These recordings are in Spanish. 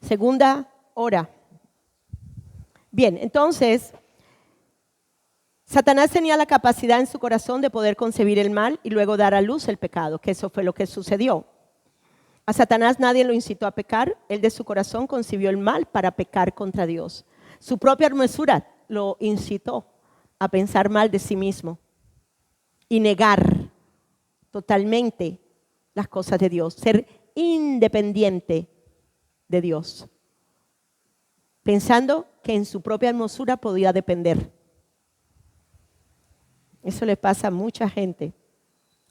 Segunda hora. Bien, entonces, Satanás tenía la capacidad en su corazón de poder concebir el mal y luego dar a luz el pecado, que eso fue lo que sucedió. A Satanás nadie lo incitó a pecar, él de su corazón concibió el mal para pecar contra Dios. Su propia hermosura lo incitó a pensar mal de sí mismo y negar totalmente las cosas de Dios, ser independiente de Dios, pensando que en su propia hermosura podía depender. Eso le pasa a mucha gente.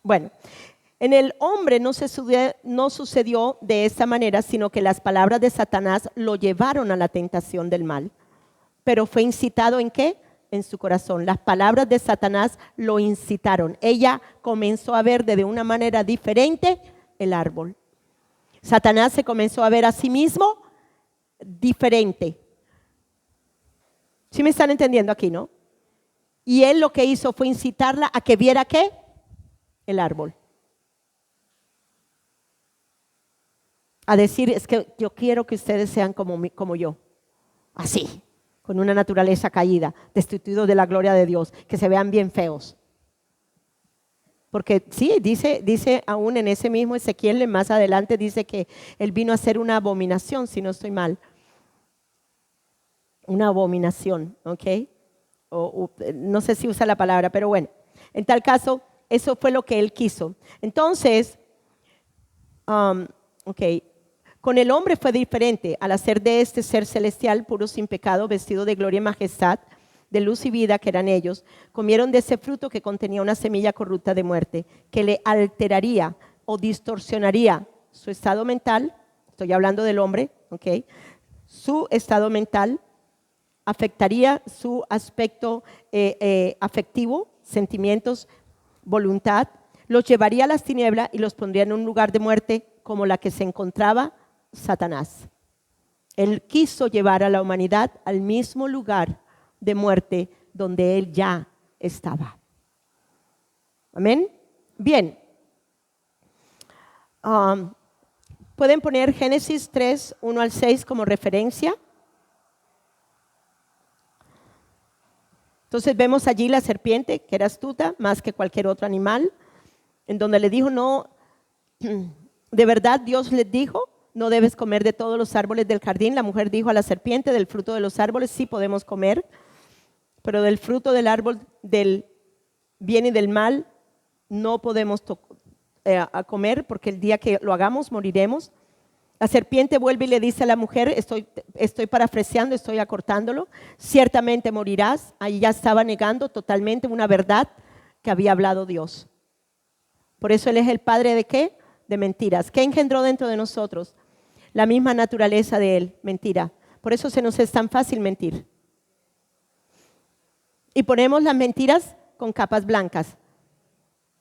Bueno, en el hombre no sucedió de esta manera, sino que las palabras de Satanás lo llevaron a la tentación del mal. Pero fue incitado ¿en qué? En su corazón. Las palabras de Satanás lo incitaron. Ella comenzó a ver de una manera diferente el árbol. Satanás se comenzó a ver a sí mismo diferente. ¿Sí me están entendiendo aquí, no? Y él lo que hizo fue incitarla a que viera ¿qué? El árbol. A decir, es que yo quiero que ustedes sean como yo. Así, con una naturaleza caída, destituidos de la gloria de Dios, que se vean bien feos. Porque sí, dice aún en ese mismo Ezequiel, más adelante dice que él vino a ser una abominación, si no estoy mal. Una abominación, ¿ok? No sé si usa la palabra, pero bueno. En tal caso, eso fue lo que él quiso. Entonces, con el hombre fue diferente. Al hacer de este ser celestial, puro sin pecado, vestido de gloria y majestad, de luz y vida que eran ellos, comieron de ese fruto que contenía una semilla corrupta de muerte, que le alteraría o distorsionaría su estado mental. Estoy hablando del hombre, ¿ok? Su estado mental, afectaría su aspecto afectivo, sentimientos, voluntad, los llevaría a las tinieblas y los pondría en un lugar de muerte como la que se encontraba Satanás. Él quiso llevar a la humanidad al mismo lugar de muerte donde él ya estaba. Amén. Bien. ¿Pueden poner Génesis 3, 1 al 6 como referencia? Entonces vemos allí la serpiente, que era astuta más que cualquier otro animal, en donde le dijo, no, de verdad Dios les dijo, no debes comer de todos los árboles del jardín. La mujer dijo a la serpiente, del fruto de los árboles sí podemos comer, pero del fruto del árbol del bien y del mal no podemos comer, porque el día que lo hagamos moriremos. La serpiente vuelve y le dice a la mujer, estoy parafraseando, estoy acortándolo, ciertamente morirás. Ahí ya estaba negando totalmente una verdad que había hablado Dios. Por eso Él es el padre ¿de qué? De mentiras. ¿Qué engendró dentro de nosotros? La misma naturaleza de Él, mentira. Por eso se nos es tan fácil mentir. Y ponemos las mentiras con capas blancas.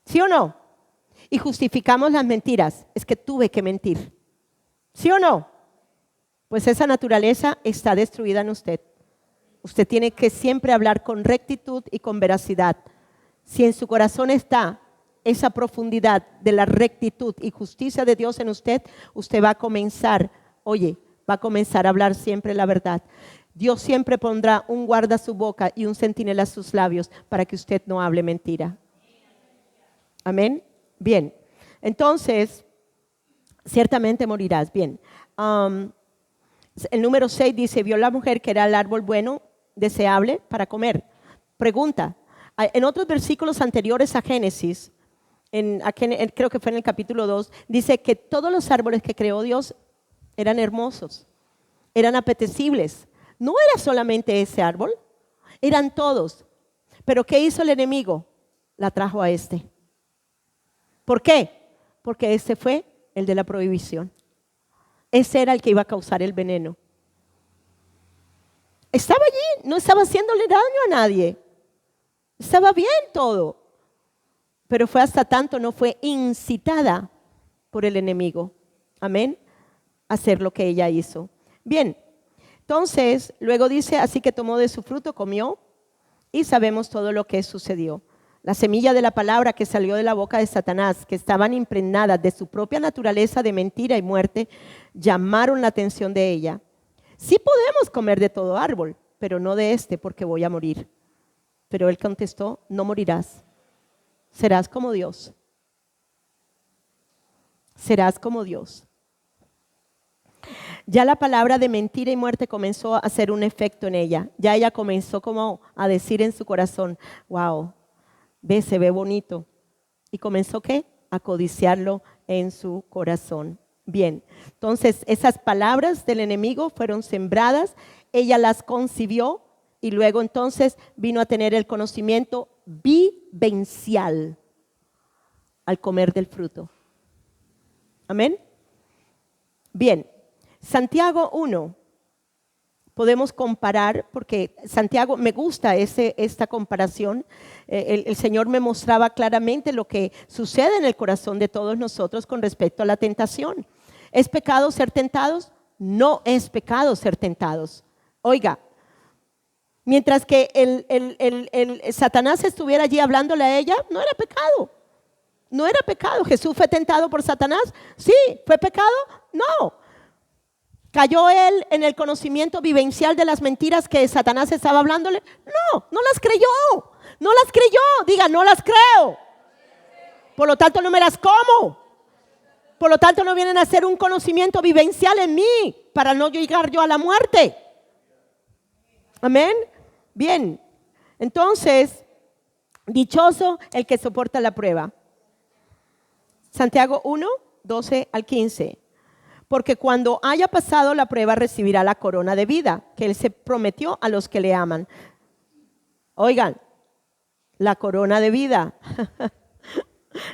¿Sí o no? Y justificamos las mentiras. Es que tuve que mentir. ¿Sí o no? Pues esa naturaleza está destruida en usted. Usted tiene que siempre hablar con rectitud y con veracidad. Si en su corazón está esa profundidad de la rectitud y justicia de Dios en usted, usted va a comenzar, va a comenzar a hablar siempre la verdad. Dios siempre pondrá un guarda a su boca y un centinela a sus labios para que usted no hable mentira. Amén. Bien. Entonces, ciertamente morirás. Bien. El número 6 dice, vio la mujer que era el árbol bueno, deseable para comer. Pregunta, en otros versículos anteriores a Génesis, creo que fue en el capítulo 2, dice que todos los árboles que creó Dios eran hermosos, eran apetecibles. No era solamente ese árbol, eran todos. Pero ¿qué hizo el enemigo? La trajo a este. ¿Por qué? Porque este fue el de la prohibición. Ese era el que iba a causar el veneno. Estaba allí, no estaba haciéndole daño a nadie. Estaba bien todo. Pero fue hasta tanto no fue incitada por el enemigo. Amén. A hacer lo que ella hizo. Bien. Entonces, luego dice, así que tomó de su fruto, comió, y sabemos todo lo que sucedió. La semilla de la palabra que salió de la boca de Satanás, que estaban impregnadas de su propia naturaleza de mentira y muerte, llamaron la atención de ella. Sí podemos comer de todo árbol, pero no de este porque voy a morir. Pero él contestó, no morirás, serás como Dios. Serás como Dios. Ya la palabra de mentira y muerte comenzó a hacer un efecto en ella. Ya ella comenzó como a decir en su corazón, wow, ve, se ve bonito. Y comenzó ¿qué? A codiciarlo en su corazón. Bien, entonces esas palabras del enemigo fueron sembradas, ella las concibió y luego entonces vino a tener el conocimiento vivencial al comer del fruto. Amén. Bien, Santiago 1, podemos comparar, porque Santiago, me gusta esta comparación. El Señor me mostraba claramente lo que sucede en el corazón de todos nosotros con respecto a la tentación. ¿Es pecado ser tentados? No es pecado ser tentados. Oiga, mientras que el Satanás estuviera allí hablándole a ella, no era pecado. No era pecado. ¿Jesús fue tentado por Satanás? Sí. ¿Fue pecado? No. ¿Cayó él en el conocimiento vivencial de las mentiras que Satanás estaba hablándole? No, no las creyó. No las creyó. Diga, no las creo. Por lo tanto, no me las como. Por lo tanto, no vienen a ser un conocimiento vivencial en mí para no llegar yo a la muerte. Amén. Bien. Entonces, dichoso el que soporta la prueba. Santiago 1, 12 al 15. Porque cuando haya pasado la prueba recibirá la corona de vida que Él se prometió a los que le aman. Oigan, la corona de vida.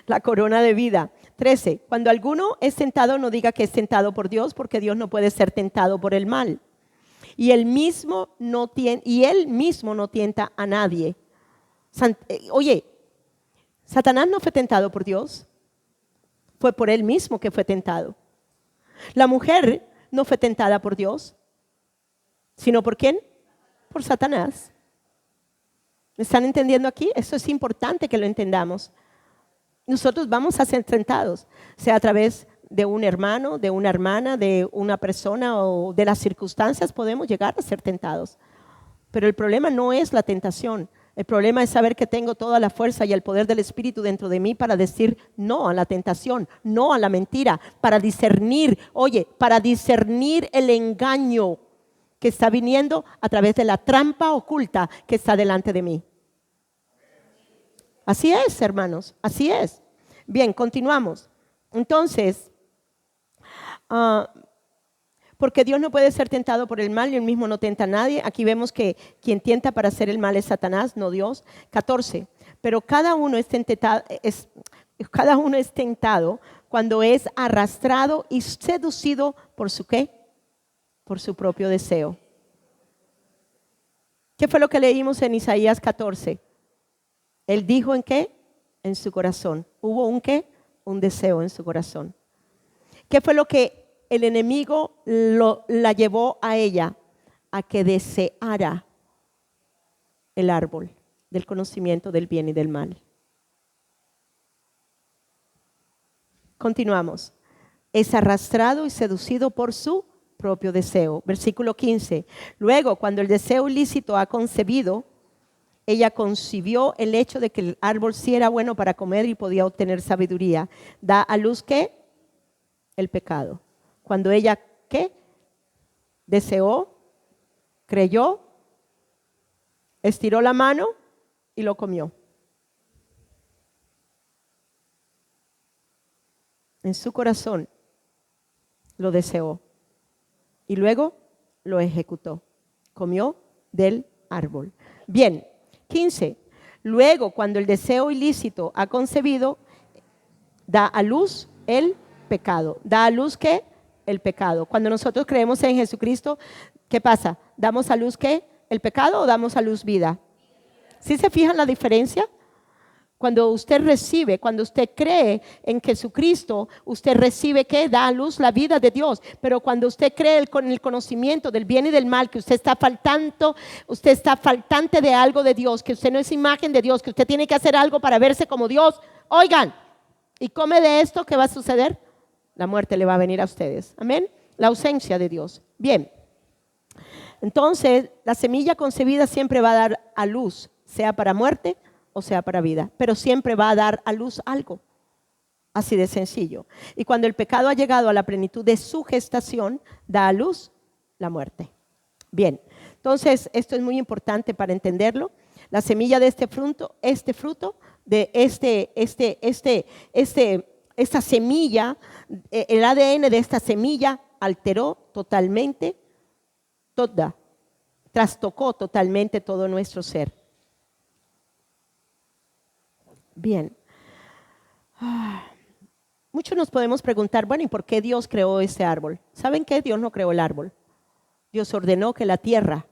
La corona de vida. 13. Cuando alguno es tentado, no diga que es tentado por Dios, porque Dios no puede ser tentado por el mal. Y él mismo no tienta a nadie. Oye, Satanás no fue tentado por Dios. Fue por él mismo que fue tentado. La mujer no fue tentada por Dios, sino ¿por quién? Por Satanás. ¿Me están entendiendo aquí? Eso es importante que lo entendamos. Nosotros vamos a ser tentados, sea a través de un hermano, de una hermana, de una persona o de las circunstancias, podemos llegar a ser tentados. Pero el problema no es la tentación. El problema es saber que tengo toda la fuerza y el poder del Espíritu dentro de mí para decir no a la tentación, no a la mentira, para discernir, para discernir el engaño que está viniendo a través de la trampa oculta que está delante de mí. Así es, hermanos, así es. Bien, continuamos. Entonces, porque Dios no puede ser tentado por el mal y él mismo no tenta a nadie. Aquí vemos que quien tienta para hacer el mal es Satanás, no Dios. 14. Pero cada uno es tentado cuando es arrastrado y seducido por su ¿qué? Por su propio deseo. ¿Qué fue lo que leímos en Isaías 14? Él dijo ¿en qué? En su corazón. ¿Hubo un qué? Un deseo en su corazón. ¿Qué fue lo que el enemigo la llevó a ella? A que deseara el árbol del conocimiento del bien y del mal. Continuamos. Es arrastrado y seducido por su propio deseo. Versículo 15. Luego, cuando el deseo ilícito ha concebido, ella concibió el hecho de que el árbol sí era bueno para comer y podía obtener sabiduría. Da a luz ¿qué? El pecado. Cuando ella ¿qué? Deseó, creyó, estiró la mano y lo comió. En su corazón lo deseó y luego lo ejecutó. Comió del árbol. Bien, 15. Luego, cuando el deseo ilícito ha concebido, da a luz el pecado. ¿Da a luz qué? El pecado. Cuando nosotros creemos en Jesucristo, ¿qué pasa? ¿Damos a luz qué? ¿El pecado o damos a luz vida? ¿Sí se fijan la diferencia? Cuando usted recibe, cuando usted cree en Jesucristo, usted recibe ¿qué? Da a luz la vida de Dios. Pero cuando usted cree con el conocimiento del bien y del mal, que usted está faltante de algo de Dios, que usted no es imagen de Dios, que usted tiene que hacer algo para verse como Dios. Oigan, y come de esto, ¿qué va a suceder? La muerte le va a venir a ustedes. Amén. La ausencia de Dios. Bien. Entonces, la semilla concebida siempre va a dar a luz, sea para muerte o sea para vida, pero siempre va a dar a luz algo. Así de sencillo. Y cuando el pecado ha llegado a la plenitud de su gestación, da a luz la muerte. Bien, entonces esto es muy importante para entenderlo. La semilla de este fruto de esta semilla, el ADN de esta semilla alteró totalmente, trastocó totalmente todo nuestro ser. Bien. Muchos nos podemos preguntar, bueno, ¿y por qué Dios creó ese árbol? ¿Saben qué? Dios no creó el árbol. Dios ordenó que la tierra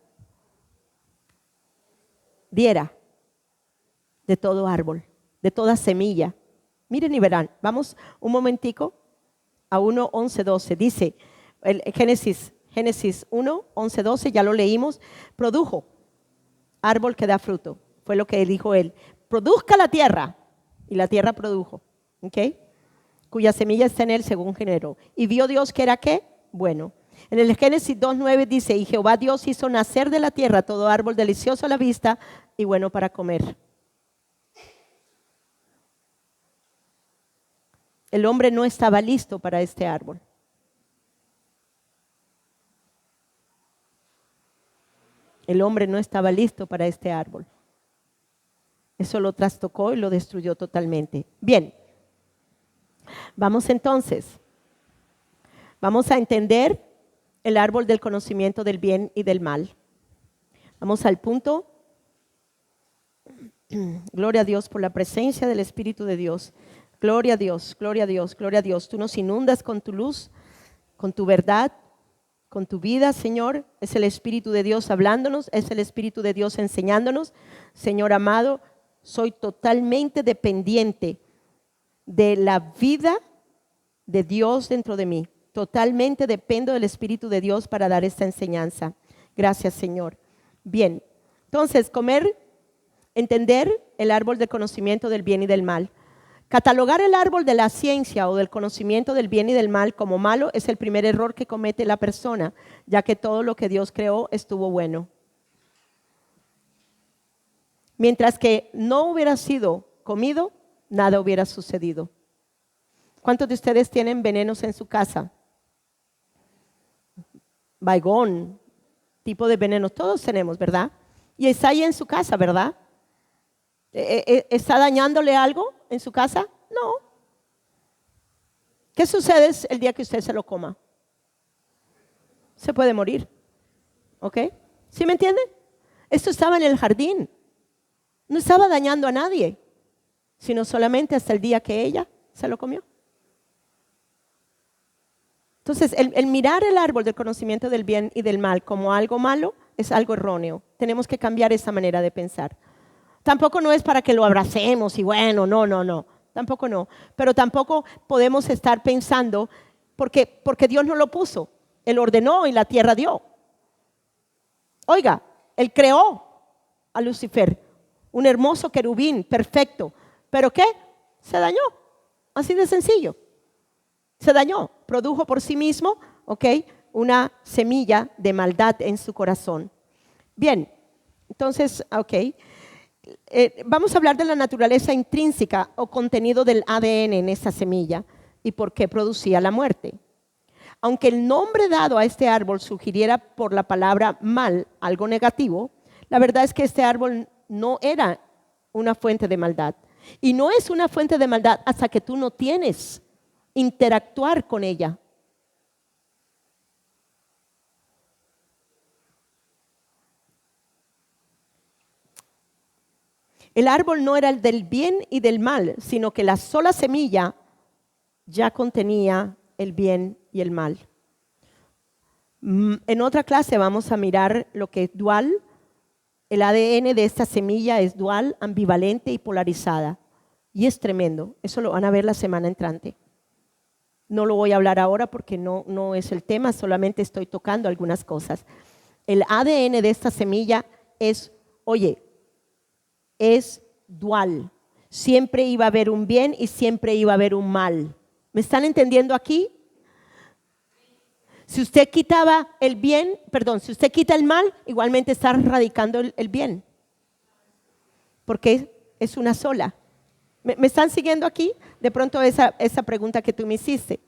diera de todo árbol, de toda semilla. Miren y verán, vamos un momentico a 1, 11, 12. Dice, Génesis 1, 11, 12, ya lo leímos, produjo árbol que da fruto. Fue lo que dijo él. Produzca la tierra. Y la tierra produjo. ¿Ok? Cuya semilla está en él según género. Y vio Dios que era ¿qué? Bueno. En el Génesis 2:9 dice, y Jehová Dios hizo nacer de la tierra todo árbol delicioso a la vista y bueno para comer. El hombre no estaba listo para este árbol. El hombre no estaba listo para este árbol. Eso lo trastocó y lo destruyó totalmente. Bien. Vamos entonces. Vamos a entender el árbol del conocimiento del bien y del mal. Vamos al punto. Gloria a Dios por la presencia del Espíritu de Dios. Gloria a Dios, gloria a Dios, gloria a Dios. Tú nos inundas con tu luz, con tu verdad, con tu vida, Señor. Es el Espíritu de Dios hablándonos, es el Espíritu de Dios enseñándonos. Señor amado, soy totalmente dependiente de la vida de Dios dentro de mí. Totalmente dependo del Espíritu de Dios para dar esta enseñanza. Gracias, Señor. Bien, entonces, entender el árbol del conocimiento del bien y del mal. Catalogar el árbol de la ciencia o del conocimiento del bien y del mal como malo es el primer error que comete la persona, ya que todo lo que Dios creó estuvo bueno. Mientras que no hubiera sido comido, nada hubiera sucedido. ¿Cuántos de ustedes tienen venenos en su casa? Baigón, tipo de venenos, todos tenemos, ¿verdad? Y está ahí en su casa, ¿verdad? ¿Está dañándole algo en su casa? No. ¿Qué sucede el día que usted se lo coma? Se puede morir. ¿Ok? ¿Sí me entiende? Esto estaba en el jardín. No estaba dañando a nadie, sino solamente hasta el día que ella se lo comió. Entonces, el mirar el árbol del conocimiento del bien y del mal como algo malo es algo erróneo. Tenemos que cambiar esa manera de pensar. Tampoco no es para que lo abracemos y bueno, no. Tampoco no. Pero tampoco podemos estar pensando porque Dios no lo puso. Él ordenó y la tierra dio. Oiga, Él creó a Lucifer, un hermoso querubín, perfecto. ¿Pero qué? Se dañó. Así de sencillo. Se dañó, produjo por sí mismo, ¿ok? Una semilla de maldad en su corazón. Bien, entonces, ¿ok? Vamos a hablar de la naturaleza intrínseca o contenido del ADN en esa semilla y por qué producía la muerte. Aunque el nombre dado a este árbol sugiriera por la palabra mal algo negativo, la verdad es que este árbol no era una fuente de maldad. Y no es una fuente de maldad hasta que tú no tienes interactuar con ella. El árbol no era el del bien y del mal, sino que la sola semilla ya contenía el bien y el mal. En otra clase vamos a mirar lo que es dual. El ADN de esta semilla es dual, ambivalente y polarizada. Y es tremendo. Eso lo van a ver la semana entrante. No lo voy a hablar ahora porque no es el tema, solamente estoy tocando algunas cosas. El ADN de esta semilla es dual. Siempre iba a haber un bien y siempre iba a haber un mal. ¿Me están entendiendo aquí? Si usted quitaba el bien, perdón, si usted quita el mal, igualmente está radicando el bien. Porque es una sola. ¿Me están siguiendo aquí? De pronto esa pregunta que tú me hiciste.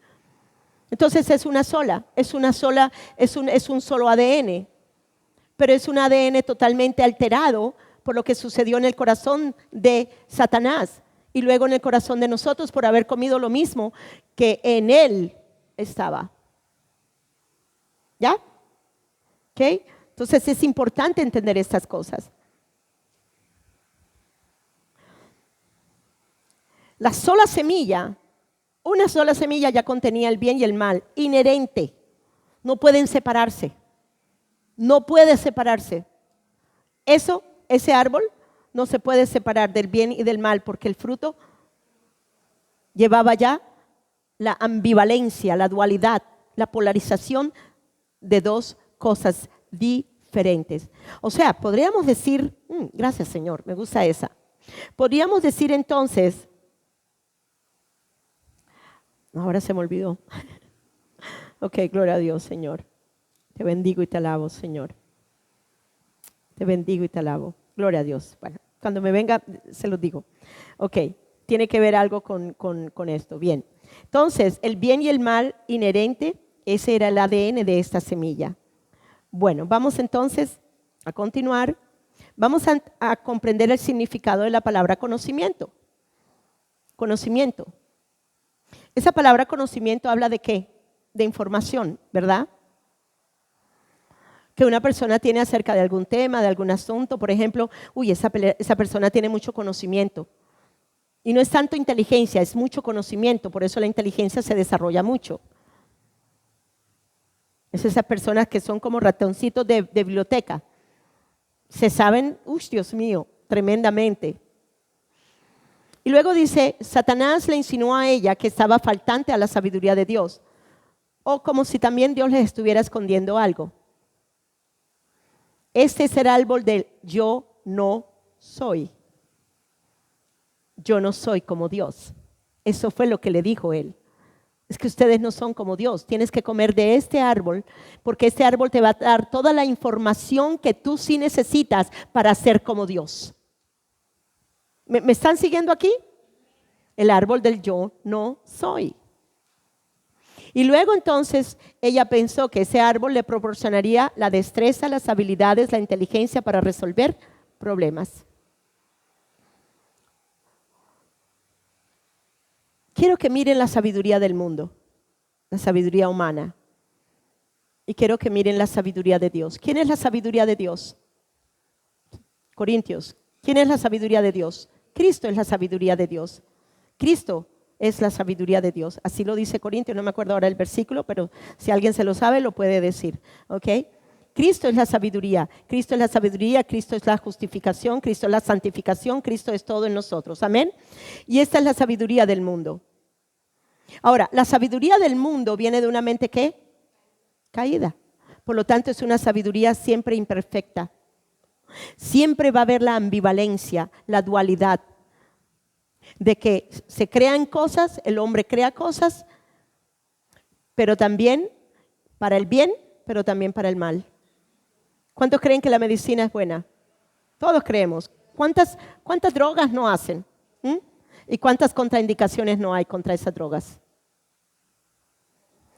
Entonces es una sola, es un solo ADN. Pero es un ADN totalmente alterado por lo que sucedió en el corazón de Satanás y luego en el corazón de nosotros por haber comido lo mismo que en él estaba. ¿Ya? ¿Ok? Entonces es importante entender estas cosas. La sola semilla, una sola semilla ya contenía el bien y el mal, inherente. No pueden separarse. No puede separarse. Ese árbol no se puede separar del bien y del mal porque el fruto llevaba ya la ambivalencia, la dualidad, la polarización de dos cosas diferentes. O sea, podríamos decir, gracias Señor, me gusta esa. Podríamos decir entonces, ahora se me olvidó. Ok, gloria a Dios, Señor. Te bendigo y te alabo, Señor. Te bendigo y te alabo. Gloria a Dios. Bueno, cuando me venga, se lo digo. Ok, tiene que ver algo con esto. Bien. Entonces, el bien y el mal inherente, ese era el ADN de esta semilla. Bueno, vamos entonces a continuar. Vamos a comprender el significado de la palabra conocimiento. Conocimiento. Esa palabra conocimiento habla de ¿qué? De información, ¿verdad? Que una persona tiene acerca de algún tema, de algún asunto, por ejemplo, esa persona tiene mucho conocimiento. Y no es tanto inteligencia, es mucho conocimiento, por eso la inteligencia se desarrolla mucho. Es esas personas que son como ratoncitos de biblioteca. Se saben, Dios mío, tremendamente. Y luego dice, Satanás le insinuó a ella que estaba faltante a la sabiduría de Dios. O como si también Dios les estuviera escondiendo algo. Este es el árbol del yo no soy. Yo no soy como Dios. Eso fue lo que le dijo él. Es que ustedes no son como Dios. Tienes que comer de este árbol porque este árbol te va a dar toda la información que tú sí necesitas para ser como Dios. ¿Me están siguiendo aquí? El árbol del yo no soy. Y luego entonces ella pensó que ese árbol le proporcionaría la destreza, las habilidades, la inteligencia para resolver problemas. Quiero que miren la sabiduría del mundo, la sabiduría humana. Y quiero que miren la sabiduría de Dios. ¿Quién es la sabiduría de Dios? Corintios. ¿Quién es la sabiduría de Dios? Cristo es la sabiduría de Dios. Cristo es la sabiduría de Dios. Así lo dice Corintios, no me acuerdo ahora el versículo, pero si alguien se lo sabe, lo puede decir. ¿Ok? Cristo es la sabiduría. Cristo es la sabiduría, Cristo es la justificación, Cristo es la santificación, Cristo es todo en nosotros. Amén. Y esta es la sabiduría del mundo. Ahora, la sabiduría del mundo viene de una mente ¿qué? Caída. Por lo tanto, es una sabiduría siempre imperfecta. Siempre va a haber la ambivalencia, la dualidad. De que se crean cosas, el hombre crea cosas, pero también para el bien, pero también para el mal. ¿Cuántos creen que la medicina es buena? Todos creemos. ¿Cuántas drogas no hacen? ¿Y cuántas contraindicaciones no hay contra esas drogas?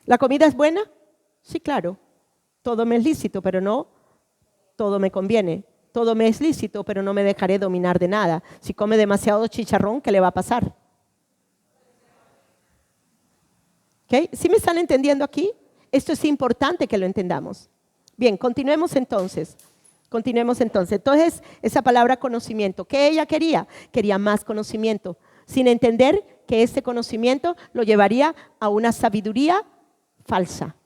¿La comida es buena? Sí, claro. Todo me es lícito, pero no todo me conviene. Todo me es lícito, pero no me dejaré dominar de nada. Si come demasiado chicharrón, ¿qué le va a pasar? ¿Okay? ¿Sí me están entendiendo aquí? Esto es importante que lo entendamos. Bien, continuemos entonces. Entonces, esa palabra conocimiento. ¿Qué ella quería? Quería más conocimiento, sin entender que ese conocimiento lo llevaría a una sabiduría falsa,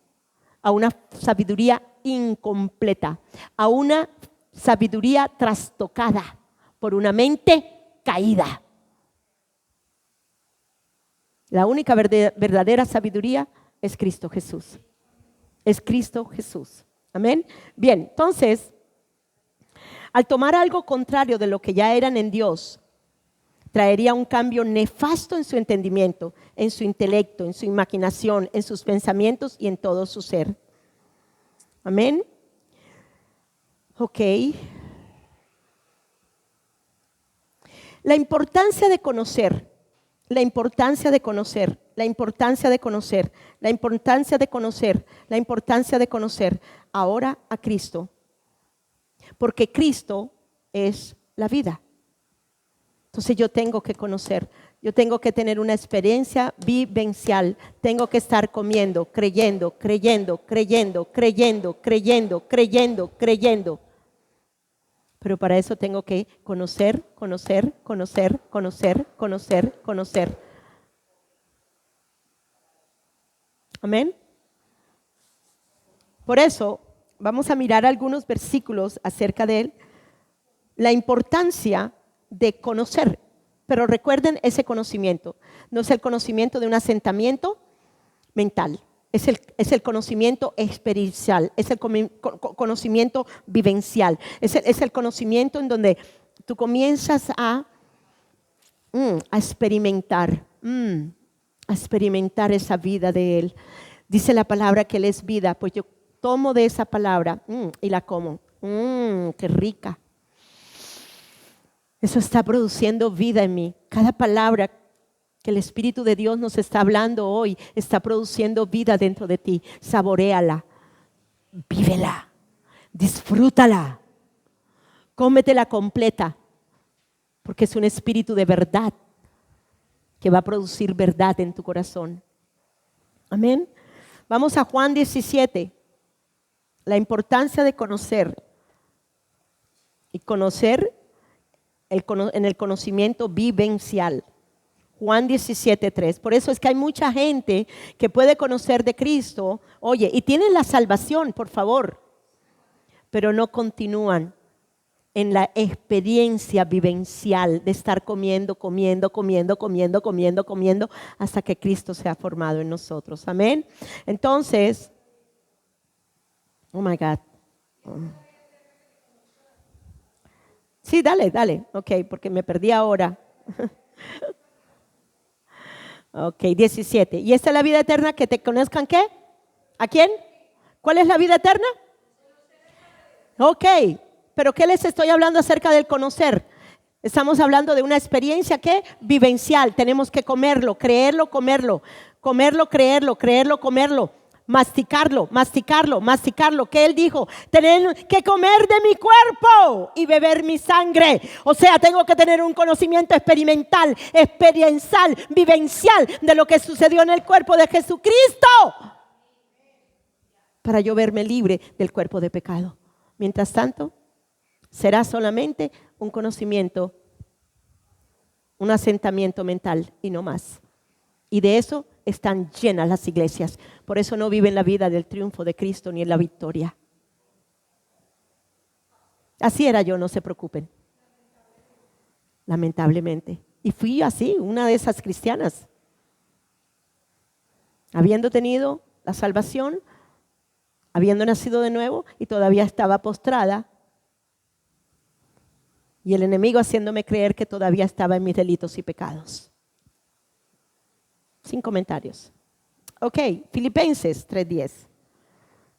a una sabiduría incompleta, a una sabiduría trastocada por una mente caída. La única verdadera sabiduría es Cristo Jesús. Es Cristo Jesús. Amén. Bien, entonces, al tomar algo contrario de lo que ya eran en Dios, traería un cambio nefasto en su entendimiento, en su intelecto, en su imaginación, en sus pensamientos y en todo su ser. Amén. Ok. La importancia de conocer, la importancia de conocer, la importancia de conocer, la importancia de conocer, la importancia de conocer ahora a Cristo. Porque Cristo es la vida. Entonces yo tengo que conocer, yo tengo que tener una experiencia vivencial, tengo que estar comiendo, creyendo, creyendo, creyendo, creyendo, creyendo, creyendo, creyendo. Pero para eso tengo que conocer, conocer, conocer, conocer, conocer, conocer. Amén. Por eso vamos a mirar algunos versículos acerca de él. La importancia de conocer, pero recuerden ese conocimiento, no es el conocimiento de un asentamiento mental, es el conocimiento experiencial, es el conocimiento vivencial, es el conocimiento en donde tú comienzas a experimentar, a experimentar esa vida de Él. Dice la palabra que Él es vida, pues yo tomo de esa palabra y la como, qué rica. Eso está produciendo vida en mí. Cada palabra que el Espíritu de Dios nos está hablando hoy está produciendo vida dentro de ti. Saboréala, vívela, disfrútala, cómetela completa, porque es un espíritu de verdad que va a producir verdad en tu corazón. Amén. Vamos a Juan 17. La importancia de conocer y conocer en el conocimiento vivencial. Juan 17:3. Por eso es que hay mucha gente que puede conocer de Cristo, oye, y tienen la salvación, por favor, pero no continúan en la experiencia vivencial de estar comiendo, comiendo, comiendo, comiendo, comiendo, comiendo, hasta que Cristo sea formado en nosotros. Amén. Entonces, oh my God. Sí, dale, ok, porque me perdí ahora. Ok, 17. ¿Y esta es la vida eterna? ¿Que te conozcan qué? ¿A quién? ¿Cuál es la vida eterna? Ok, pero ¿qué les estoy hablando acerca del conocer? Estamos hablando de una experiencia ¿qué? Vivencial. Tenemos que comerlo, creerlo, comerlo. Comerlo, creerlo, creerlo, comerlo. Masticarlo, masticarlo, masticarlo. Que Él dijo, tener que comer de mi cuerpo y beber mi sangre. O sea, tengo que tener un conocimiento experimental, experiencial, vivencial de lo que sucedió en el cuerpo de Jesucristo, para yo verme libre del cuerpo de pecado. Mientras tanto, será solamente un conocimiento, un asentamiento mental y no más. Y de eso están llenas las iglesias. Por eso no viven la vida del triunfo de Cristo ni en la victoria. Así era yo, no se preocupen. Lamentablemente. Y fui así, una de esas cristianas. Habiendo tenido la salvación, habiendo nacido de nuevo y todavía estaba postrada. Y el enemigo haciéndome creer que todavía estaba en mis delitos y pecados. Sin comentarios. Ok, Filipenses 3:10.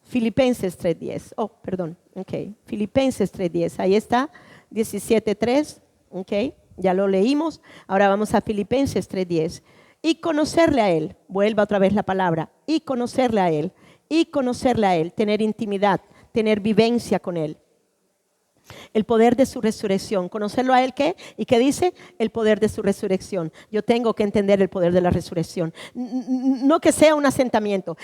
Filipenses 3:10. Oh, perdón. Ok, Filipenses 3:10. Ahí está, 17:3. Ok, ya lo leímos. Ahora vamos a Filipenses 3:10. Y conocerle a Él. Vuelva otra vez la palabra. Y conocerle a Él. Y conocerle a Él. Tener intimidad, tener vivencia con Él. El poder de su resurrección. ¿Conocerlo a Él qué? ¿Y qué dice? El poder de su resurrección. Yo tengo que entender el poder de la resurrección. No que sea un asentamiento.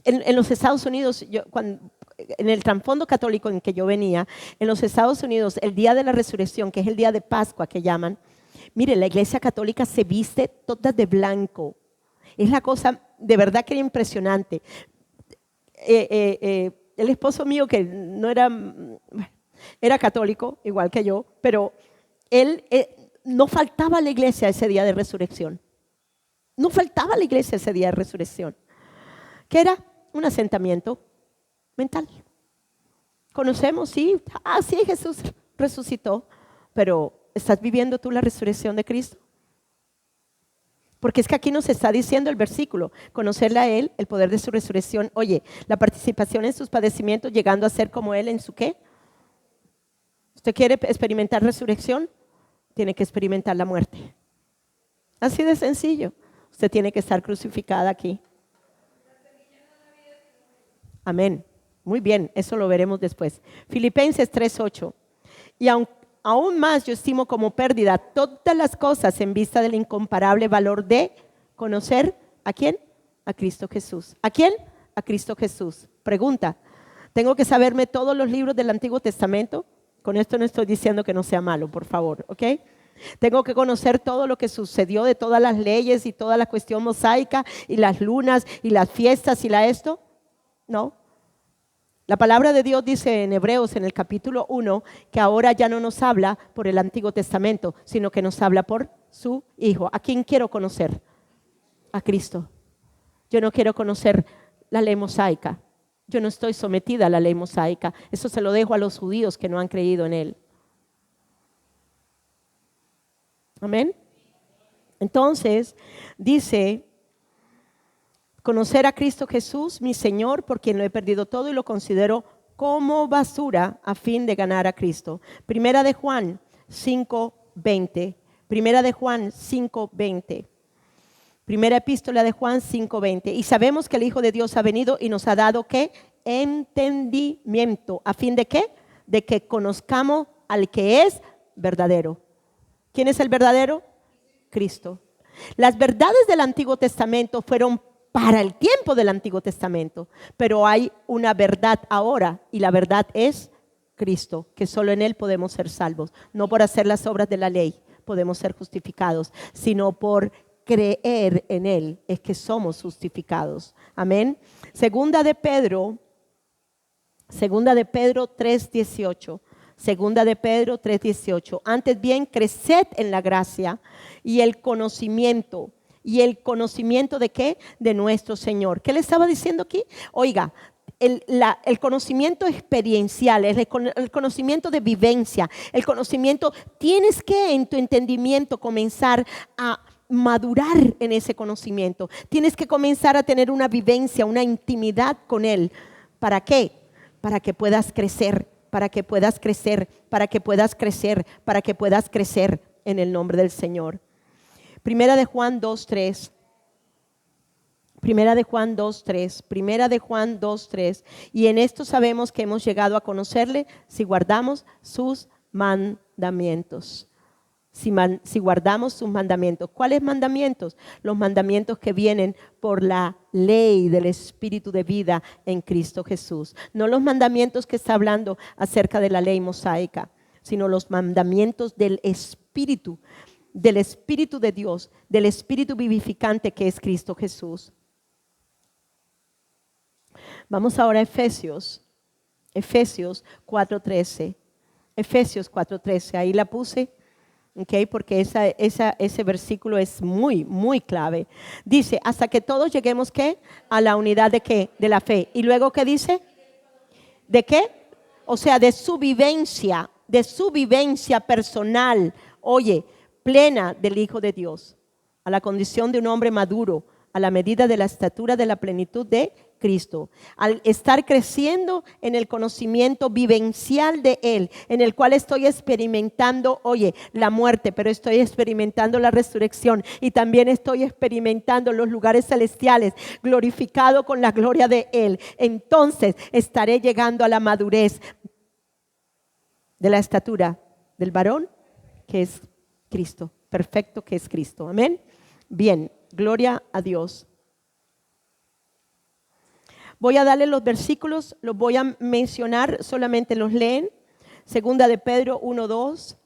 En los Estados Unidos, en el trasfondo católico en que yo venía, en los Estados Unidos, el día de la resurrección, que es el día de Pascua que llaman, mire, la iglesia católica se viste toda de blanco. Es la cosa de verdad que era impresionante. El esposo mío, que no era católico, igual que yo, pero él no faltaba a la iglesia ese día de resurrección. No faltaba a la iglesia ese día de resurrección. Que era un asentamiento mental. Conocemos, sí, sí, Jesús resucitó, pero ¿estás viviendo tú la resurrección de Cristo? Porque es que aquí nos está diciendo el versículo, conocerle a Él, el poder de su resurrección. Oye, la participación en sus padecimientos, llegando a ser como Él en su ¿qué? ¿Usted quiere experimentar resurrección? Tiene que experimentar la muerte. Así de sencillo. Usted tiene que estar crucificada aquí. Amén. Muy bien, eso lo veremos después. Filipenses 3:8. Y aún más yo estimo como pérdida todas las cosas en vista del incomparable valor de conocer ¿a quién? A Cristo Jesús. ¿A quién? A Cristo Jesús. Pregunta, ¿tengo que saberme todos los libros del Antiguo Testamento? Con esto no estoy diciendo que no sea malo, por favor, ¿ok? Tengo que conocer todo lo que sucedió de todas las leyes y toda la cuestión mosaica y las lunas y las fiestas y esto. No. La palabra de Dios dice en Hebreos en el capítulo 1 que ahora ya no nos habla por el Antiguo Testamento, sino que nos habla por su Hijo. ¿A quién quiero conocer? A Cristo. Yo no quiero conocer la ley mosaica. Yo no estoy sometida a la ley mosaica. Eso se lo dejo a los judíos que no han creído en Él. Amén. Entonces, dice, conocer a Cristo Jesús, mi Señor, por quien lo he perdido todo y lo considero como basura a fin de ganar a Cristo. Primera de Juan 5:20. Primera de Juan 5:20. Primera epístola de Juan 5:20. Y sabemos que el Hijo de Dios ha venido y nos ha dado ¿qué? Entendimiento. ¿A fin de qué? De que conozcamos al que es verdadero. ¿Quién es el verdadero? Cristo. Las verdades del Antiguo Testamento fueron para el tiempo del Antiguo Testamento, pero hay una verdad ahora y la verdad es Cristo, que solo en Él podemos ser salvos, no por hacer las obras de la ley podemos ser justificados, sino por creer en Él es que somos justificados. Amén. Segunda de Pedro 3:18. Segunda de Pedro 3:18. Antes bien, creced en la gracia y el conocimiento. ¿Y el conocimiento de qué? De nuestro Señor. ¿Qué le estaba diciendo aquí? Oiga, el conocimiento experiencial, el conocimiento de vivencia, el conocimiento, tienes que en tu entendimiento comenzar a madurar en ese conocimiento. Tienes que comenzar a tener una vivencia, una intimidad con Él. ¿Para qué? Para que puedas crecer. Para que puedas crecer, para que puedas crecer, para que puedas crecer en el nombre del Señor. Primera de Juan 2:3. Primera de Juan 2:3. Primera de Juan 2:3. Y en esto sabemos que hemos llegado a conocerle si guardamos sus mandamientos. Si guardamos sus mandamientos. ¿Cuáles mandamientos? Los mandamientos que vienen por la ley del Espíritu de vida en Cristo Jesús. No los mandamientos que está hablando acerca de la ley mosaica, sino los mandamientos del Espíritu de Dios, del Espíritu vivificante que es Cristo Jesús. Vamos ahora a Efesios 4:13. Efesios 4:13, ahí la puse. Okay, porque ese versículo es muy, muy clave. Dice, hasta que todos lleguemos ¿qué? A la unidad de ¿qué? De la fe. Y luego ¿qué dice? ¿De qué? O sea, de su vivencia personal, oye, plena del Hijo de Dios, a la condición de un hombre maduro, a la medida de la estatura de la plenitud de Cristo, al estar creciendo en el conocimiento vivencial de Él, en el cual estoy experimentando, oye, la muerte, pero estoy experimentando la resurrección y también estoy experimentando los lugares celestiales, glorificado con la gloria de Él. Entonces estaré llegando a la madurez de la estatura del varón, que es Cristo, perfecto que es Cristo. Amén. Bien, gloria a Dios. Voy a darle los versículos, los voy a mencionar, solamente los leen. Segunda de Pedro 1:2,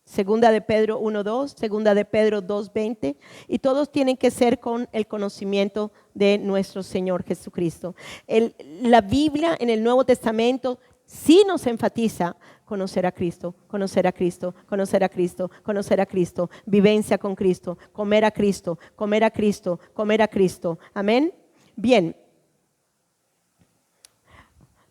Segunda de Pedro 1:2, Segunda de Pedro 2:20, y todos tienen que ser con el conocimiento de nuestro Señor Jesucristo. La Biblia en el Nuevo Testamento sí nos enfatiza conocer a Cristo, conocer a Cristo, conocer a Cristo, conocer a Cristo, vivencia con Cristo, comer a Cristo, comer a Cristo, comer a Cristo. Amén. Bien.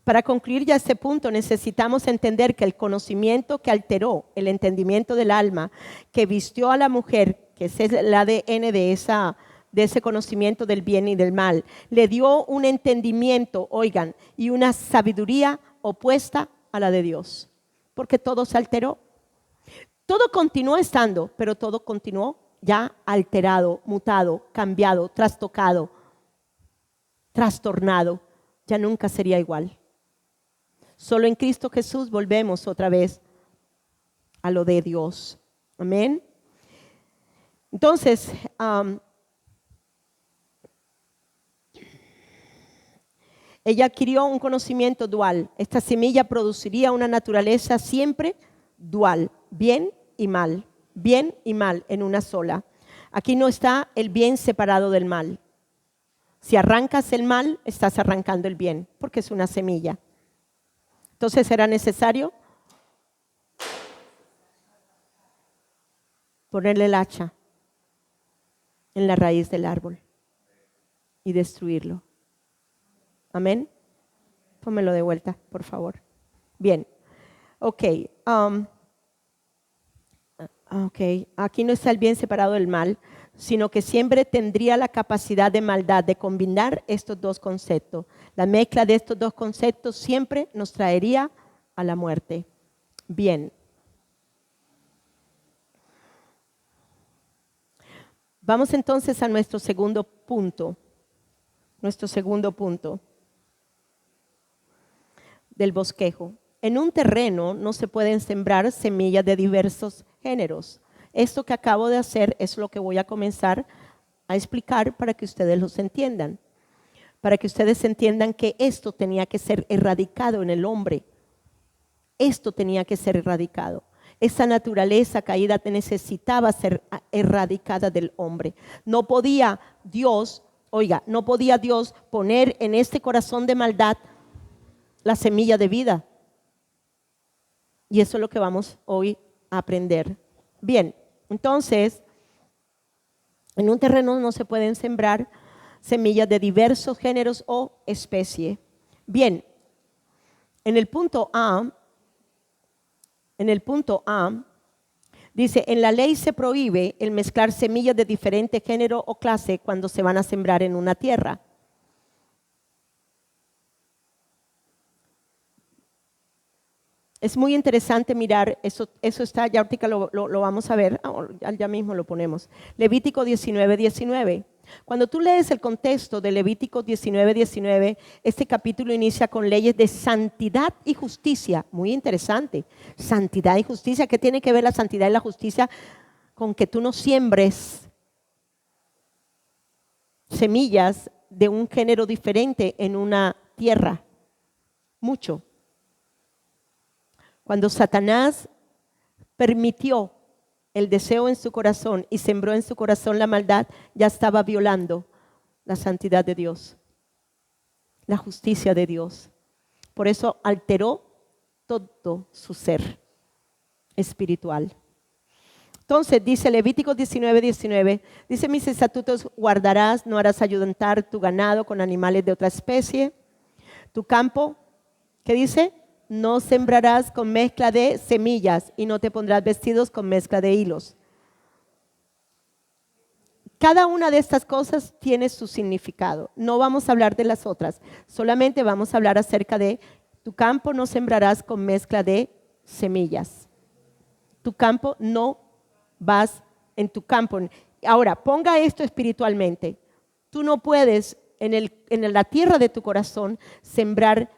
Para concluir ya este punto, necesitamos entender que el conocimiento que alteró el entendimiento del alma, que vistió a la mujer, que es el ADN de ese conocimiento del bien y del mal. Le dio un entendimiento, oigan, y una sabiduría opuesta a la de Dios, porque todo se alteró. Todo continuó estando, pero todo continuó ya alterado, mutado, cambiado, trastocado, trastornado. Ya nunca sería igual. Solo en Cristo Jesús volvemos otra vez a lo de Dios. Amén. Entonces, ella adquirió un conocimiento dual. Esta semilla produciría una naturaleza siempre dual, bien y mal en una sola. Aquí no está el bien separado del mal. Si arrancas el mal, estás arrancando el bien, porque es una semilla. Entonces era necesario ponerle el hacha en la raíz del árbol y destruirlo. Amén. Pónmelo de vuelta, por favor. Bien. Ok. Aquí no está el bien separado del mal, sino que siempre tendría la capacidad de maldad de combinar estos dos conceptos. La mezcla de estos dos conceptos siempre nos traería a la muerte. Bien. Vamos entonces a nuestro segundo punto. Nuestro segundo punto del bosquejo. En un terreno no se pueden sembrar semillas de diversos géneros. Esto que acabo de hacer es lo que voy a comenzar a explicar para que ustedes los entiendan. Para que ustedes entiendan que esto tenía que ser erradicado en el hombre. Esto tenía que ser erradicado. Esa naturaleza caída necesitaba ser erradicada del hombre. No podía Dios poner en este corazón de maldad la semilla de vida. Y eso es lo que vamos hoy a aprender. Bien, entonces, en un terreno no se pueden sembrar semillas de diversos géneros o especie. Bien, en el punto A, dice, en la ley se prohíbe el mezclar semillas de diferente género o clase cuando se van a sembrar en una tierra. Es muy interesante mirar, eso está, ya ahorita lo vamos a ver, ya mismo lo ponemos. Levítico 19:19. Cuando tú lees el contexto de Levítico 19:19, este capítulo inicia con leyes de santidad y justicia. Muy interesante. Santidad y justicia. ¿Qué tiene que ver la santidad y la justicia con que tú no siembres semillas de un género diferente en una tierra? Mucho. Cuando Satanás permitió el deseo en su corazón y sembró en su corazón la maldad, ya estaba violando la santidad de Dios, la justicia de Dios. Por eso alteró todo su ser espiritual. Entonces dice Levítico 19:19, dice: mis estatutos guardarás, no harás ayudantar tu ganado con animales de otra especie. Tu campo, ¿qué dice? No sembrarás con mezcla de semillas y no te pondrás vestidos con mezcla de hilos. Cada una de estas cosas tiene su significado. No vamos a hablar de las otras, solamente vamos a hablar acerca de tu campo no sembrarás con mezcla de semillas. Tu campo no vas en tu campo. Ahora, ponga esto espiritualmente. Tú no puedes en la tierra de tu corazón sembrar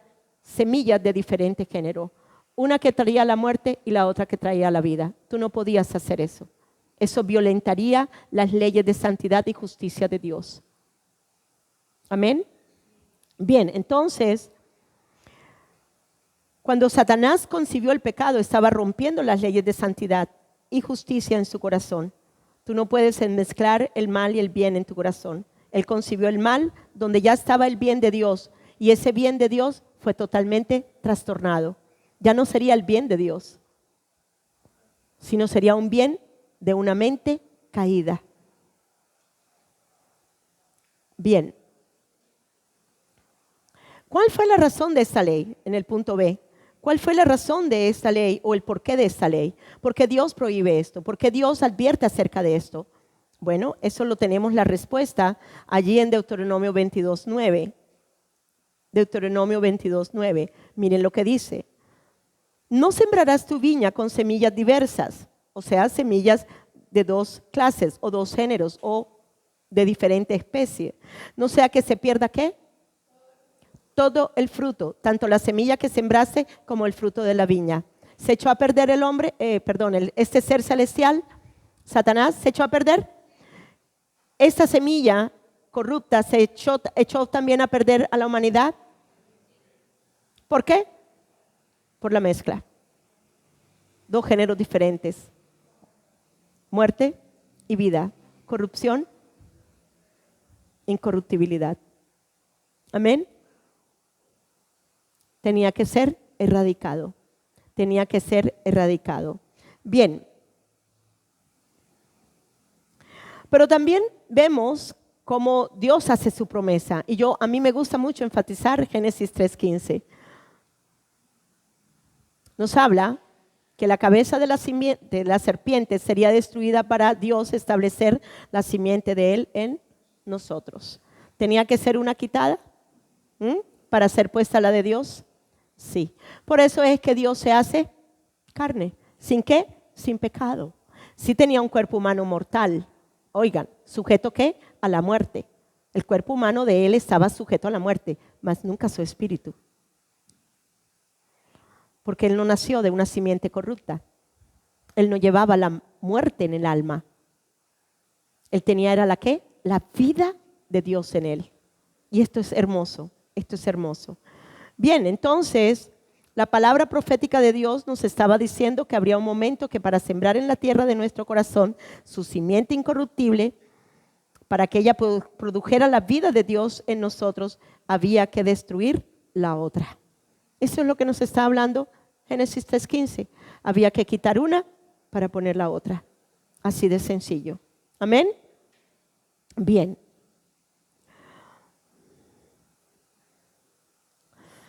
semillas de diferente género. Una que traía la muerte y la otra que traía la vida. Tú no podías hacer eso. Eso violentaría las leyes de santidad y justicia de Dios. Amén. Bien, entonces, cuando Satanás concibió el pecado, estaba rompiendo las leyes de santidad y justicia en su corazón. Tú no puedes mezclar el mal y el bien en tu corazón. Él concibió el mal donde ya estaba el bien de Dios, y ese bien de Dios fue totalmente trastornado. Ya no sería el bien de Dios, sino sería un bien de una mente caída. Bien. ¿Cuál fue la razón de esta ley? En el punto B. ¿Cuál fue la razón de esta ley o el porqué de esta ley? ¿Por qué Dios prohíbe esto? ¿Por qué Dios advierte acerca de esto? Bueno, eso lo tenemos la respuesta allí en Deuteronomio 22:9. Deuteronomio 22:9. Miren lo que dice. No sembrarás tu viña con semillas diversas, o sea, semillas de dos clases o dos géneros o de diferente especie. No sea que se pierda ¿qué? Todo el fruto, tanto la semilla que sembraste como el fruto de la viña. Se echó a perder este ser celestial, Satanás, se echó a perder. Esta semilla corrupta se echó también a perder a la humanidad. ¿Por qué? Por la mezcla. Dos géneros diferentes. Muerte y vida. Corrupción, incorruptibilidad. Amén. Tenía que ser erradicado. Tenía que ser erradicado. Bien. Pero también vemos cómo Dios hace su promesa. Y a mí me gusta mucho enfatizar Génesis 3:15. Nos habla que la cabeza de la serpiente sería destruida para Dios establecer la simiente de él en nosotros. ¿Tenía que ser una quitada para ser puesta la de Dios? Sí. Por eso es que Dios se hace carne. ¿Sin qué? Sin pecado. Sí tenía un cuerpo humano mortal. Oigan, ¿sujeto qué? A la muerte. El cuerpo humano de él estaba sujeto a la muerte, mas nunca su espíritu. Porque él no nació de una simiente corrupta. Él no llevaba la muerte en el alma. Él era la ¿qué? La vida de Dios en él. Y esto es hermoso, esto es hermoso. Bien, entonces, la palabra profética de Dios nos estaba diciendo que habría un momento que para sembrar en la tierra de nuestro corazón su simiente incorruptible, para que ella produjera la vida de Dios en nosotros, había que destruir la otra. Eso es lo que nos está hablando Génesis 3:15. Había que quitar una para poner la otra. Así de sencillo. Amén. Bien.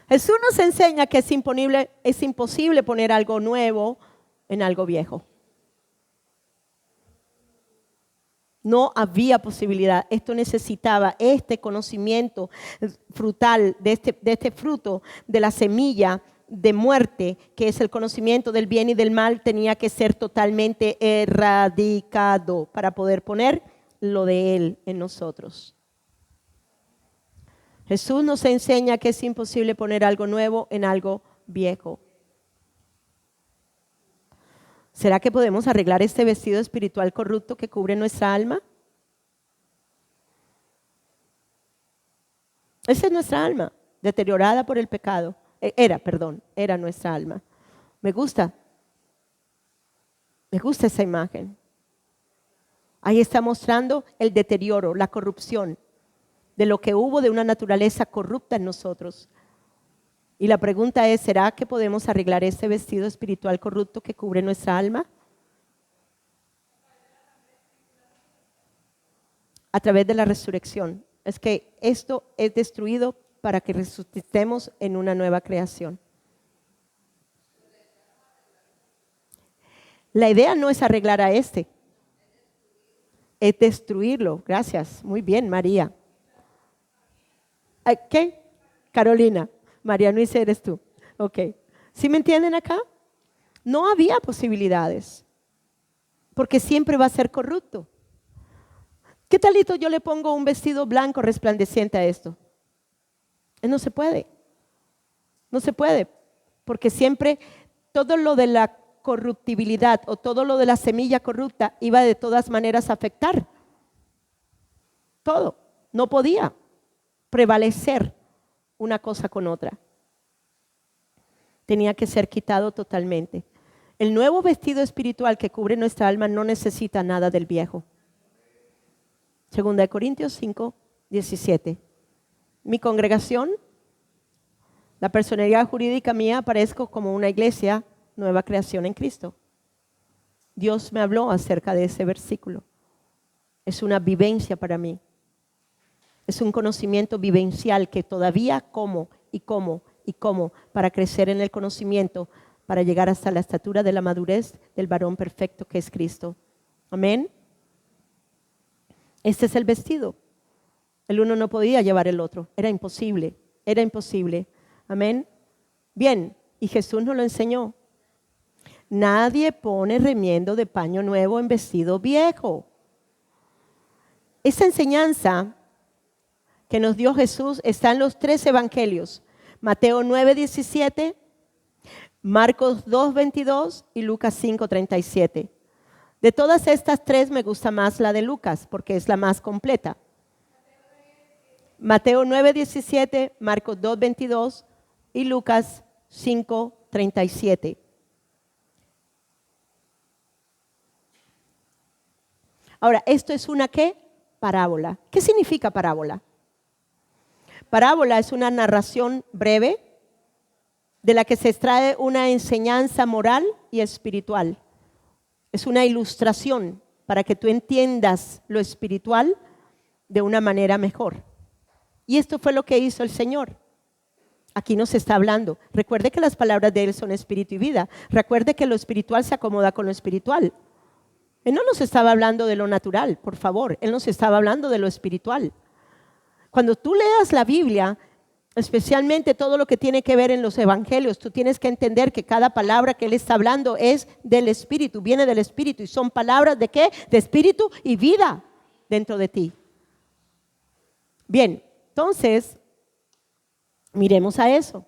Jesús nos enseña que es imposible poner algo nuevo en algo viejo. No había posibilidad. Esto necesitaba este conocimiento frutal de este fruto de la semilla de muerte, que es el conocimiento del bien y del mal, tenía que ser totalmente erradicado para poder poner lo de Él en nosotros. Jesús nos enseña que es imposible poner algo nuevo en algo viejo. ¿Será que podemos arreglar este vestido espiritual corrupto que cubre nuestra alma? Esa es nuestra alma, deteriorada por el pecado. Era nuestra alma. Me gusta esa imagen. Ahí está mostrando el deterioro, la corrupción de lo que hubo de una naturaleza corrupta en nosotros. Y la pregunta es, ¿será que podemos arreglar este vestido espiritual corrupto que cubre nuestra alma? A través de la resurrección. Es que esto es destruido para que resucitemos en una nueva creación. La idea no es arreglar a es destruirlo. Gracias, muy bien, María. ¿Qué? Carolina. María Luisa eres tú. Ok. ¿Sí me entienden acá? No había posibilidades, porque siempre va a ser corrupto. ¿Qué talito yo le pongo un vestido blanco resplandeciente a esto? No se puede. No se puede, porque siempre todo lo de la corruptibilidad o todo lo de la semilla corrupta iba de todas maneras a afectar. Todo. No podía prevalecer una cosa con otra. Tenía que ser quitado totalmente. El nuevo vestido espiritual que cubre nuestra alma no necesita nada del viejo. 2 Corintios 5, 17. Mi congregación, la personalidad jurídica mía, aparezco como una iglesia, nueva creación en Cristo. Dios me habló acerca de ese versículo. Es una vivencia para mí. Es un conocimiento vivencial que todavía como para crecer en el conocimiento, para llegar hasta la estatura de la madurez del varón perfecto que es Cristo. Amén. Este es el vestido. El uno no podía llevar el otro. Era imposible. Era imposible. Amén. Bien, y Jesús nos lo enseñó. Nadie pone remiendo de paño nuevo en vestido viejo. Esta enseñanza que nos dio Jesús está en los 3 evangelios. Mateo 9:17, Marcos 2:22 y Lucas 5:37. De todas estas 3 me gusta más la de Lucas porque es la más completa. Mateo 9:17, Marcos 2:22 y Lucas 5:37. Ahora, esto es una ¿qué? Parábola. ¿Qué significa parábola? Parábola es una narración breve de la que se extrae una enseñanza moral y espiritual. Es una ilustración para que tú entiendas lo espiritual de una manera mejor. Y esto fue lo que hizo el Señor. Aquí nos está hablando. Recuerde que las palabras de Él son espíritu y vida. Recuerde que lo espiritual se acomoda con lo espiritual. Él no nos estaba hablando de lo natural, por favor. Él nos estaba hablando de lo espiritual. Cuando tú leas la Biblia, especialmente todo lo que tiene que ver en los evangelios, tú tienes que entender que cada palabra que Él está hablando es del Espíritu, viene del Espíritu. Y son palabras ¿de qué? De espíritu y vida dentro de ti. Bien, entonces, miremos a eso.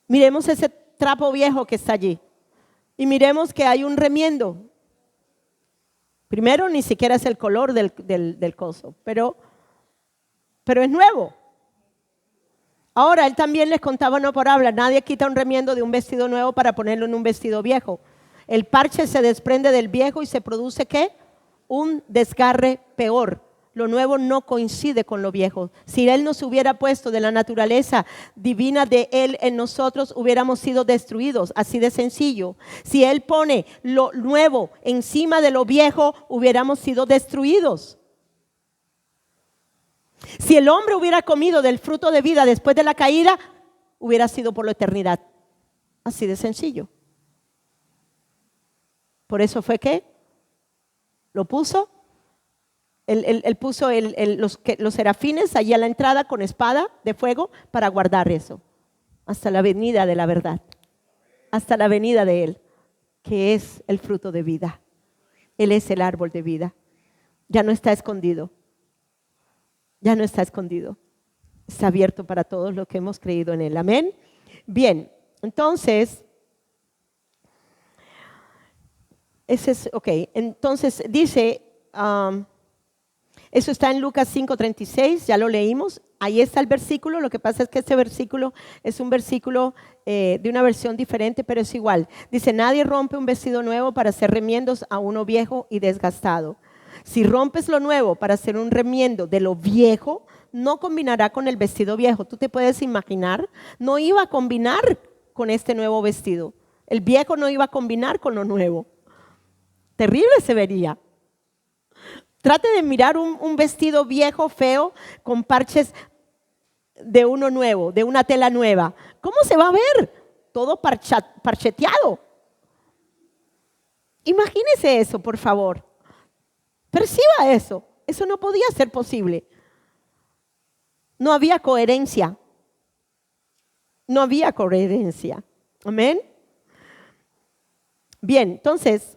Miremos ese trapo viejo que está allí. Y miremos que hay un remiendo. Primero, ni siquiera es el color del coso, pero es nuevo. Ahora, él también les contaba no por hablar. Nadie quita un remiendo de un vestido nuevo para ponerlo en un vestido viejo. El parche se desprende del viejo y se produce ¿qué? Un desgarre peor. Lo nuevo no coincide con lo viejo. Si Él nos hubiera puesto de la naturaleza divina de Él en nosotros, hubiéramos sido destruidos, así de sencillo. Si Él pone lo nuevo encima de lo viejo, hubiéramos sido destruidos. Si el hombre hubiera comido del fruto de vida después de la caída, hubiera sido por la eternidad. Así de sencillo. Por eso fue que lo puso. Él puso los serafines allí a la entrada con espada de fuego para guardar eso. Hasta la venida de la verdad. Hasta la venida de Él, que es el fruto de vida. Él es el árbol de vida. Ya no está escondido. Ya no está escondido. Está abierto para todos los que hemos creído en Él. Amén. Bien, entonces, entonces dice... eso está en Lucas 5:36, ya lo leímos. Ahí está el versículo. Lo que pasa es que este versículo es un versículo de una versión diferente, pero es igual. Dice, nadie rompe un vestido nuevo para hacer remiendos a uno viejo y desgastado. Si rompes lo nuevo para hacer un remiendo de lo viejo, no combinará con el vestido viejo. Tú te puedes imaginar, no iba a combinar con este nuevo vestido. El viejo no iba a combinar con lo nuevo. Terrible se vería. Trate de mirar un vestido viejo, feo, con parches de uno nuevo, de una tela nueva. ¿Cómo se va a ver? Todo parcheteado. Imagínese eso, por favor. Perciba eso. Eso no podía ser posible. No había coherencia. No había coherencia. Amén. Bien, entonces...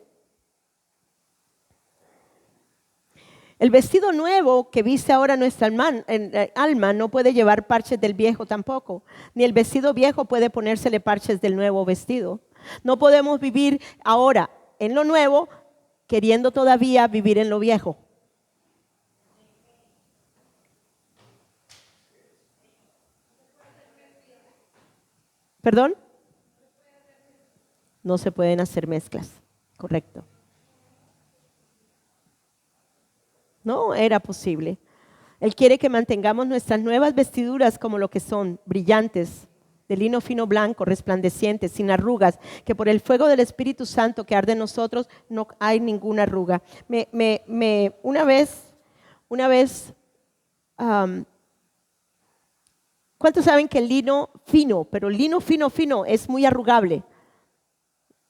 el vestido nuevo que viste ahora nuestra alma no puede llevar parches del viejo tampoco, ni el vestido viejo puede ponérsele parches del nuevo vestido. No podemos vivir ahora en lo nuevo queriendo todavía vivir en lo viejo. ¿Perdón? No se pueden hacer mezclas, correcto. No era posible. Él quiere que mantengamos nuestras nuevas vestiduras como lo que son, brillantes, de lino fino blanco, resplandecientes, sin arrugas, que por el fuego del Espíritu Santo que arde en nosotros no hay ninguna arruga. Una vez, ¿cuántos saben que el lino fino, pero el lino fino es muy arrugable?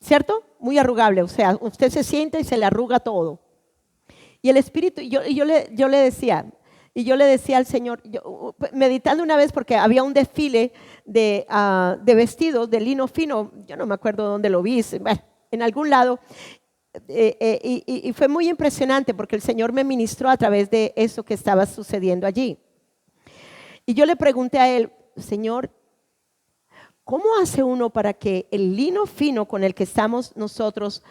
¿Cierto? Muy arrugable, o sea, usted se sienta y se le arruga todo. Y el Espíritu, yo le decía al Señor, meditando una vez porque había un desfile de vestidos de lino fino, yo no me acuerdo dónde lo vi, bueno, en algún lado, y fue muy impresionante porque el Señor me ministró a través de eso que estaba sucediendo allí. Y yo le pregunté a Él, Señor, ¿cómo hace uno para que el lino fino con el que estamos nosotros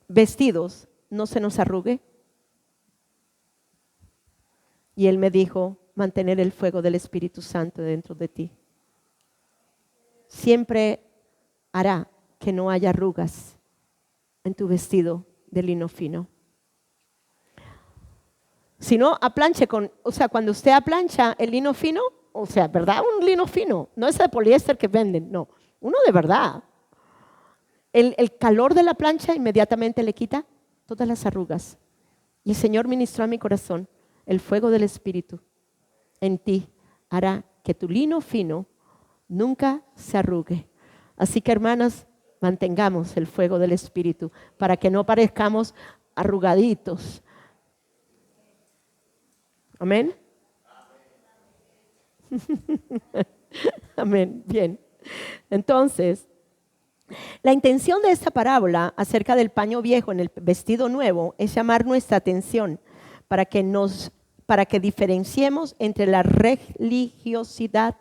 vestidos no se nos arrugue? Y Él me dijo, mantener el fuego del Espíritu Santo dentro de ti. Siempre hará que no haya arrugas en tu vestido de lino fino. Si no, aplanche cuando usted aplancha el lino fino, ¿verdad? Un lino fino, no ese de poliéster que venden, no, uno de verdad. El calor de la plancha inmediatamente le quita todas las arrugas. Y el Señor ministró a mi corazón, el fuego del Espíritu en ti hará que tu lino fino nunca se arrugue. Así que, hermanas, mantengamos el fuego del Espíritu para que no parezcamos arrugaditos. Amén. Amén. Bien. Entonces, la intención de esta parábola acerca del paño viejo en el vestido nuevo es llamar nuestra atención para que diferenciemos entre la religiosidad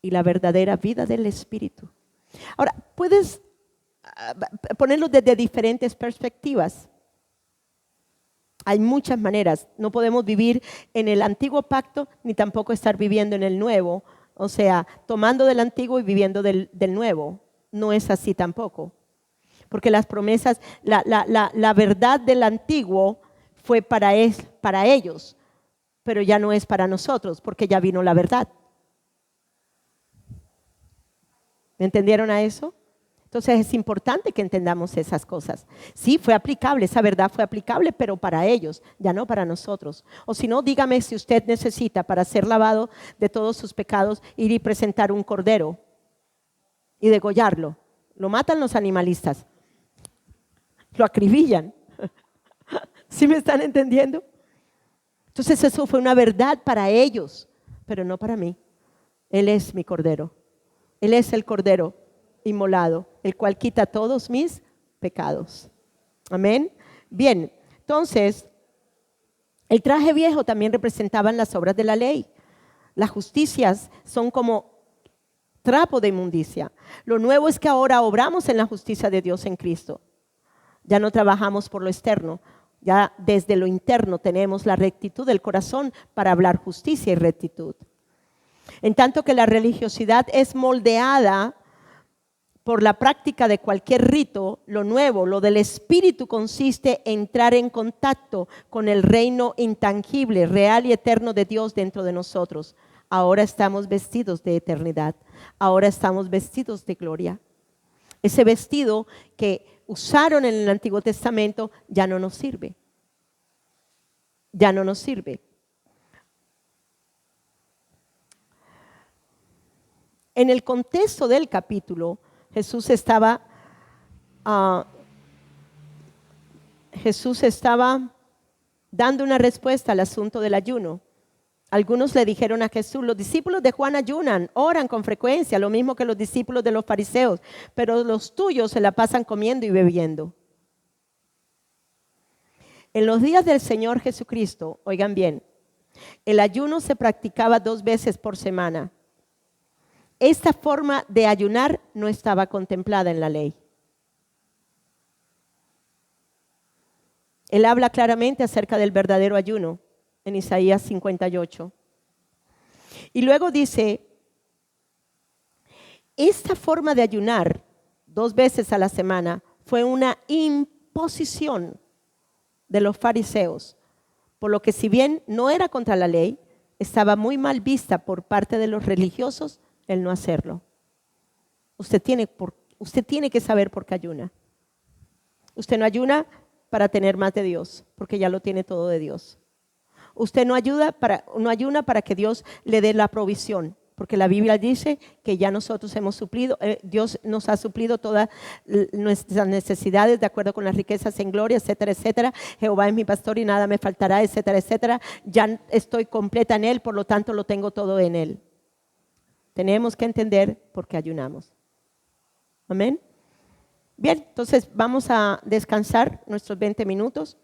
y la verdadera vida del Espíritu. Ahora, puedes ponerlo desde diferentes perspectivas. Hay muchas maneras. No podemos vivir en el antiguo pacto ni tampoco estar viviendo en el nuevo. O sea, tomando del antiguo y viviendo del nuevo. No es así tampoco. Porque las promesas, la verdad del antiguo fue para ellos, pero ya no es para nosotros, porque ya vino la verdad. ¿Me entendieron a eso? Entonces es importante que entendamos esas cosas. Sí, fue aplicable, esa verdad fue aplicable, pero para ellos, ya no para nosotros. O si no, dígame si usted necesita para ser lavado de todos sus pecados ir y presentar un cordero y degollarlo. Lo matan los animalistas, lo acribillan. ¿Sí me están entendiendo? Entonces eso fue una verdad para ellos, pero no para mí. Él es mi cordero. Él es el cordero inmolado, el cual quita todos mis pecados. Amén. Bien, entonces, el traje viejo también representaban las obras de la ley. Las justicias son como trapo de inmundicia. Lo nuevo es que ahora obramos en la justicia de Dios en Cristo. Ya no trabajamos por lo externo, ya desde lo interno tenemos la rectitud del corazón para hablar justicia y rectitud. En tanto que la religiosidad es moldeada por la práctica de cualquier rito, lo nuevo, lo del Espíritu consiste en entrar en contacto con el reino intangible, real y eterno de Dios dentro de nosotros. Ahora estamos vestidos de eternidad, ahora estamos vestidos de gloria. Ese vestido que usaron en el Antiguo Testamento ya no nos sirve. Ya no nos sirve. En el contexto del capítulo, Jesús estaba dando una respuesta al asunto del ayuno. Algunos le dijeron a Jesús, los discípulos de Juan ayunan, oran con frecuencia, lo mismo que los discípulos de los fariseos, pero los tuyos se la pasan comiendo y bebiendo. En los días del Señor Jesucristo, oigan bien, el ayuno se practicaba 2 veces por semana. Esta forma de ayunar no estaba contemplada en la ley. Él habla claramente acerca del verdadero ayuno en Isaías 58. Y luego dice, esta forma de ayunar 2 veces a la semana fue una imposición de los fariseos, por lo que si bien no era contra la ley, estaba muy mal vista por parte de los religiosos el no hacerlo. Usted tiene que saber por qué ayuna. Usted no ayuna para tener más de Dios, porque ya lo tiene todo de Dios. Usted no ayuna para que Dios le dé la provisión, porque la Biblia dice que ya nosotros hemos suplido, Dios nos ha suplido todas nuestras necesidades de acuerdo con las riquezas en gloria, etcétera, etcétera. Jehová es mi pastor y nada me faltará, etcétera, etcétera. Ya estoy completa en Él, por lo tanto lo tengo todo en Él. Tenemos que entender por qué ayunamos. Amén. Bien, entonces vamos a descansar nuestros 20 minutos.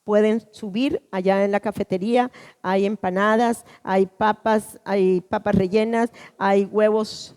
Pueden subir allá en la cafetería, hay empanadas, hay papas rellenas, hay huevos